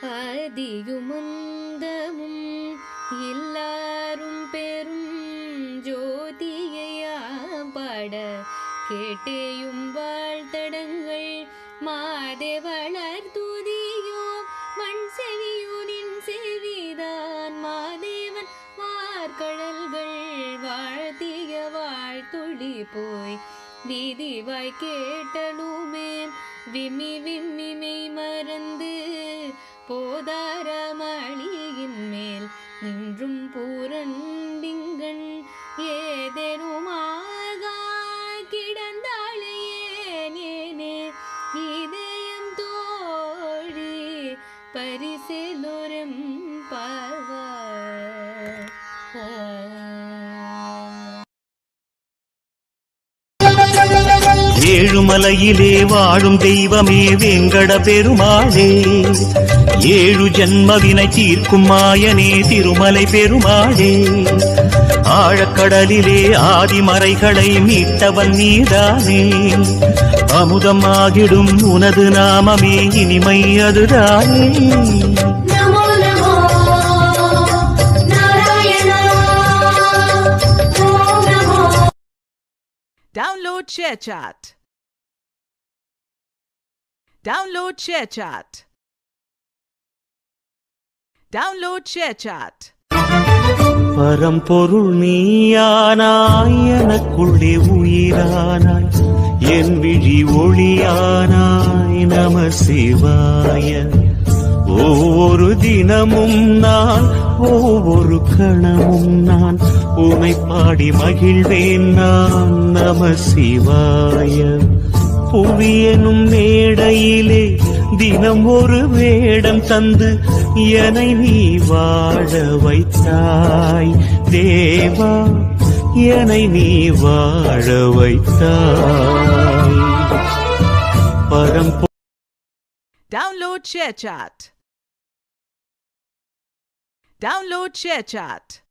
ஆதியுமந்தமும் எல்லாரும் பெரும் ஜோதியையாம் பாட கேட்டேயும் வாழ்த்தடங்கள் மாதேவளர் துதியோ மண் செவியூனின் செவிதான் மாதேவன் வார்கடல்கள் வாழ்த்திய வாழ்த்துளி போய் வீதிவாய் கேட்டலுமேன் விம்மி விம்மிமை மறந்து போதாரமளியின் மேல் நின்றும் பூரண்டிங்கண் ஏதேனுமாக கிடந்தாளேன் ஏனே இதயம் தோழி பரிசெலோரம் பாவார். ஏழுமலையிலே வாழும் தெய்வமே வேங்கட பெருமாளே, ஏழு ஜன்மவினை தீர்க்கும் மாயனே திருமலை பெருமாளே, ஆழக்கடலிலே ஆதிமறைகளை மீட்டவன் நீதானே, அமுதமாகிடும் உனது நாமமே இனிமை அதுதானே. Download ShareChat. Download ShareChat. Download ShareChat. பரம்பொருள் நீயானாய் எனக்குள்ளே உயிரானாய் என் விழி ஒளியானாய் நம சிவாய. ஒவ்வொரு தினமும் நான் ஒவ்வொரு கணமும் நான் உனை பாடி மகிழ்வேன் நான் நம சிவாய. புவியனும் மேடையிலே தினம் ஒரு வேடம் தந்து என்னை நீ வாழ வைத்தாய் தேவா, என்னை நீ வாழ வைத்தாய். Download ShareChat. Download ShareChat.